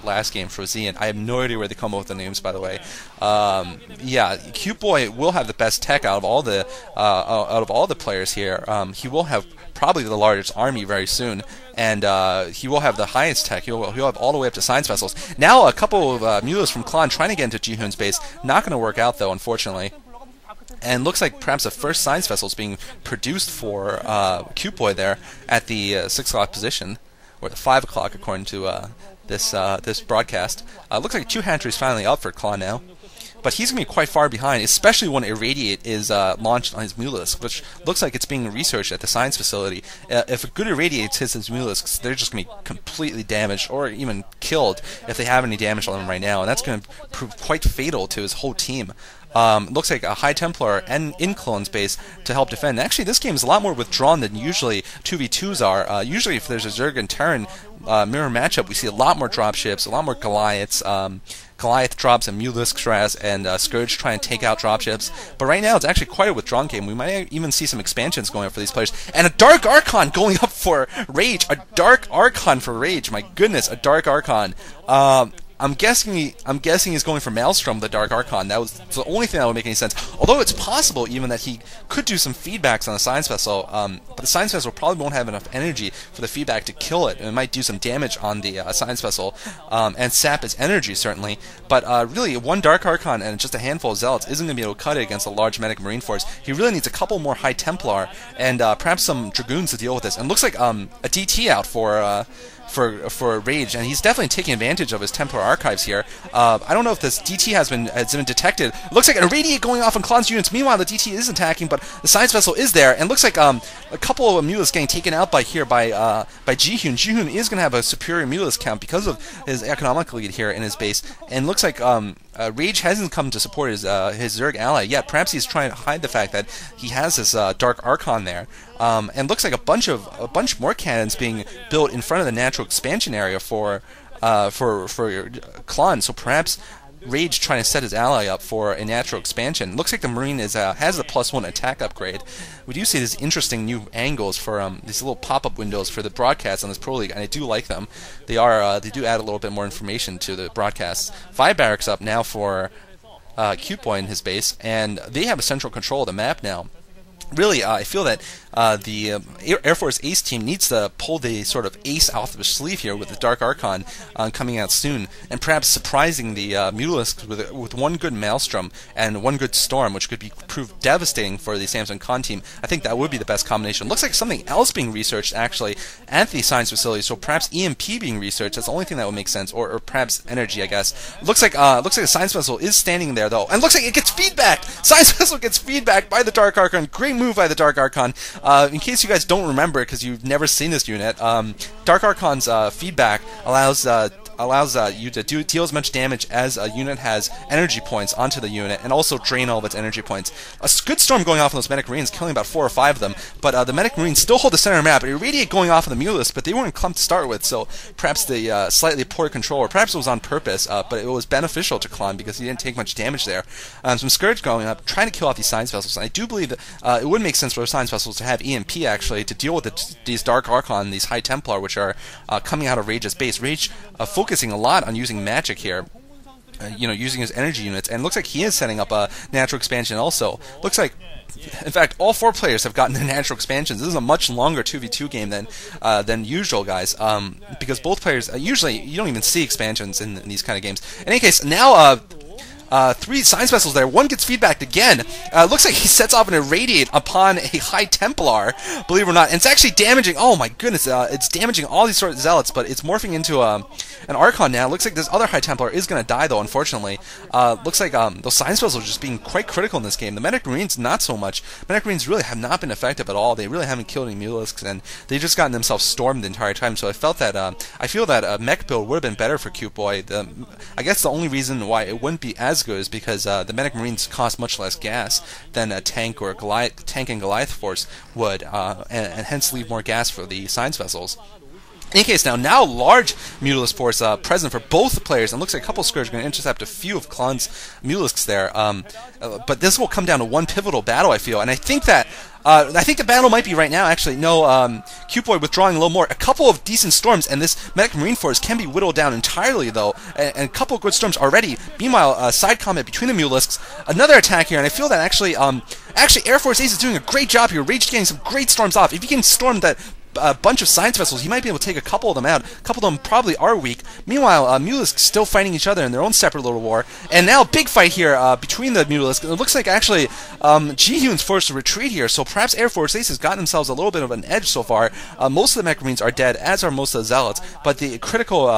last game for Z, and I have no idea where they come up with the names, by the way. Yeah, Cuteboy will have the best tech out of all the players here. He will have probably the largest army very soon, and he will have the highest tech. He'll have all the way up to science vessels. Now a couple of mules from Clon trying to get into Jihyun's base. Not going to work out though, unfortunately. And looks like perhaps the first science vessel is being produced for Cuteboy there at the 6 o'clock position, or the 5 o'clock according to this broadcast. Looks like 2 hatcheries finally up for Clon now. But he's going to be quite far behind, especially when Irradiate is launched on his Mulisk, which looks like it's being researched at the science facility. If a good Irradiate hits his Mulisks, they're just going to be completely damaged, or even killed if they have any damage on them right now, and that's going to prove quite fatal to his whole team. Looks like a High Templar and in Clon's base to help defend. Actually, this game is a lot more withdrawn than usually 2v2s are. Usually, if there's a Zerg and Terran mirror matchup, we see a lot more dropships, a lot more Goliaths. Goliath drops and Mulisk and Scourge try and take out dropships. But right now, it's actually quite a withdrawn game. We might even see some expansions going up for these players. And a Dark Archon going up for Rage. A Dark Archon for Rage. My goodness, a Dark Archon. I'm guessing he's going for Maelstrom, the Dark Archon. That was the only thing that would make any sense. Although it's possible even that he could do some feedbacks on the Science Vessel, but the Science Vessel probably won't have enough energy for the feedback to kill it, and it might do some damage on the Science Vessel, and sap its energy, certainly. But really, one Dark Archon and just a handful of Zealots isn't going to be able to cut it against a large Medic Marine force. He really needs a couple more High Templar, and perhaps some Dragoons to deal with this. And looks like a DT out for Rage, and he's definitely taking advantage of his Templar archives here. I don't know if this DT has been detected. Looks like an Irradiate going off on Clon's units. Meanwhile, the DT is attacking, but the Science Vessel is there, and looks like a couple of Mulisk getting taken out by Jihyun. Jihyun is going to have a superior Mulisk count because of his economic lead here in his base, and looks like Rage hasn't come to support his Zerg ally yet. Perhaps he's trying to hide the fact that he has this Dark Archon there. And looks like a bunch more cannons being built in front of the natural expansion area for Clon. So perhaps Rage trying to set his ally up for a natural expansion. Looks like the Marine has the +1 attack upgrade. We do see these interesting new angles for these little pop-up windows for the broadcast on this Pro League, and I do like them. They do add a little bit more information to the broadcasts. 5 barracks up now for Cuteboy in his base, and they have a central control of the map now. Really, I feel that the Airforce Ace team needs to pull the sort of ace off of his sleeve here with the Dark Archon coming out soon, and perhaps surprising the Mutalisks with one good Maelstrom and one good Storm, which could prove devastating for the Samsung Con team. I think that would be the best combination. Looks like something else being researched actually at the science facility, so perhaps EMP being researched. That's the only thing that would make sense, or perhaps energy, I guess. Looks like the science vessel is standing there though, and looks like it gets feedback. Science vessel gets feedback by the Dark Archon. Great move by the Dark Archon. In case you guys don't remember, because you've never seen this unit, Dark Archon's feedback allows you to deal as much damage as a unit has energy points onto the unit, and also drain all of its energy points. A good Storm going off on those Medic Marines, killing about 4 or 5 of them, but the Medic Marines still hold the center map. Irradiate going off on the Mulist, but they weren't clumped to start with, so perhaps the slightly poor control, or perhaps it was on purpose, but it was beneficial to Clon because he didn't take much damage there. Some Scourge going up, trying to kill off these Science Vessels, and I do believe that it would make sense for Science Vessels to have EMP actually to deal with these Dark Archon, these High Templar, which are coming out of Rage's base. Rage focusing a lot on using magic here, using his energy units, and looks like he is setting up a natural expansion also. Looks like, in fact, all 4 players have gotten their natural expansions. This is a much longer 2v2 game than usual, guys, because both players, usually you don't even see expansions in these kind of games. In any case, now 3 science vessels there. One gets feedbacked again. Looks like he sets off an Irradiate upon a High Templar, believe it or not. And it's actually damaging, oh my goodness, it's damaging all these sort of Zealots, but it's morphing into an Archon now. Looks like this other High Templar is going to die, though, unfortunately. Looks like those science vessels are just being quite critical in this game. The Medic Marines, not so much. Medic Marines really have not been effective at all. They really haven't killed any Mulisks, and they've just gotten themselves stormed the entire time. So I feel that a mech build would have been better for Cuteboy. I guess the only reason why it wouldn't be as good is because the Medic Marines cost much less gas than a tank or a tank and Goliath force would, and hence leave more gas for the science vessels. In any case, now large Mutalisk Force present for both players, and looks like a couple of Scourge are going to intercept a few of Clon's Mutalisks there. But this will come down to one pivotal battle, I feel, and I think that the battle might be right now, actually. No, Cuteboy withdrawing a little more. A couple of decent storms, and this Medic Marine Force can be whittled down entirely, though. And a couple of good storms already. Meanwhile, side combat between the Mutalisks. Another attack here, and I feel that actually Airforce Ace is doing a great job here. Rage getting some great storms off. If you can storm that a bunch of science vessels, you might be able to take a couple of them out. A couple of them probably are weak. Meanwhile, Mutalisks still fighting each other in their own separate little war. And now, big fight here between the Mutalisks. It looks like actually Jihyun's forced to retreat here, so perhaps Airforce Ace has gotten themselves a little bit of an edge so far. Most of the Mech Marines are dead, as are most of the Zealots, but the critical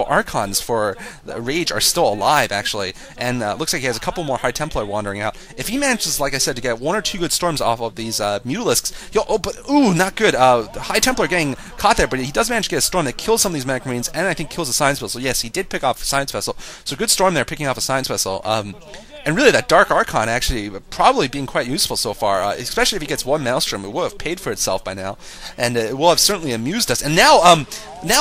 Archons for Rage are still alive, actually. And looks like he has a couple more High Templar wandering out. If he manages, like I said, to get one or two good storms off of these Mutalisks, ooh, not good. High Templar getting caught there, but he does manage to get a storm that kills some of these Medic Marines, and I think kills a Science Vessel. Yes, he did pick off a Science Vessel, so good storm there, picking off a Science Vessel. And really, that Dark Archon actually probably being quite useful so far, especially if he gets one Maelstrom. It will have paid for itself by now, and it will have certainly amused us. And now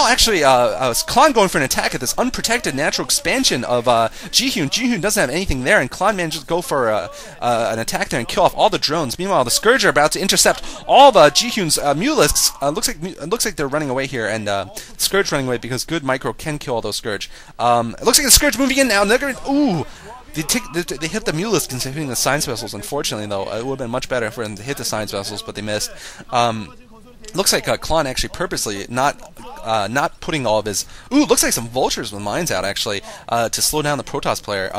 actually, Clon going for an attack at this unprotected natural expansion of Jihyun. Jihyun doesn't have anything there, and Clon manages to go for an attack there and kill off all the drones. Meanwhile, the Scourge are about to intercept all of Jihyun's Mutalisks. Looks like they're running away here, and Scourge running away because good micro can kill all those Scourge. It looks like the Scourge moving in now. Ooh. They hit the Mutalisks instead of hitting the Science Vessels, unfortunately, though. It would have been much better for them to hit the Science Vessels, but they missed. Looks like Clon actually purposely not putting all of his... Ooh, looks like some Vultures with mines out, actually, to slow down the Protoss player.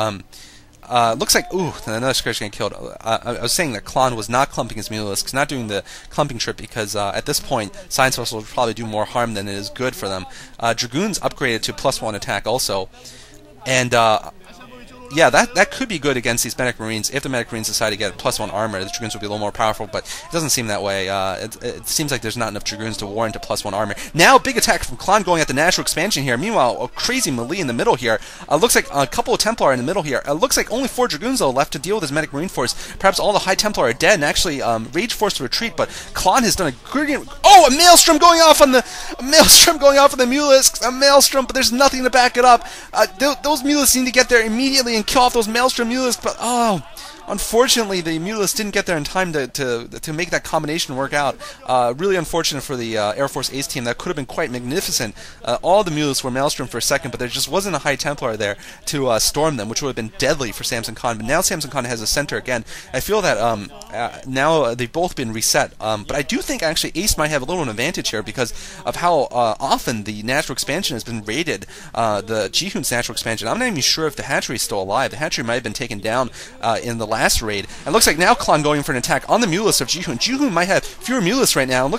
Looks like... Ooh, another Scourge getting killed. I was saying that Clon was not clumping his Mutalisks, not doing the clumping trip, because at this point, Science Vessels would probably do more harm than it is good for them. Dragoons upgraded to +1 attack also. And... yeah, that could be good against these Medic Marines. If the Medic Marines decide to get +1 armor, the Dragoons will be a little more powerful, but it doesn't seem that way. It seems like there's not enough Dragoons to warrant a +1 armor. Now, big attack from Clon going at the natural expansion here. Meanwhile, a crazy melee in the middle here. Looks like a couple of Templar in the middle here. Looks like only 4 Dragoons, though, left to deal with this Medic Marine force. Perhaps all the High Templar are dead, and actually Rage forced to retreat, but Clon has done a good... Oh, a Maelstrom going off on the... Mutalisks! A Maelstrom, but there's nothing to back it up. Those Mutalisks need to get there immediately and kill off those Maelstrom Mutalisks, but unfortunately, the Mutalisks didn't get there in time to make that combination work out. Really unfortunate for the Airforce Ace team. That could have been quite magnificent. All the Mutalisks were Maelstrom for a second, but there just wasn't a High Templar there to storm them, which would have been deadly for Samson Khan. But now Samson Khan has a center again. I feel that now they've both been reset. But I do think actually Ace might have a little an advantage here because of how often the natural expansion has been raided. The Jihyun's natural expansion. I'm not even sure if the hatchery is still alive. The hatchery might have been taken down in the last raid. It looks like now Clon going for an attack on the Mutalisks of Jihyun. Jihyun might have fewer Mutalisks right now.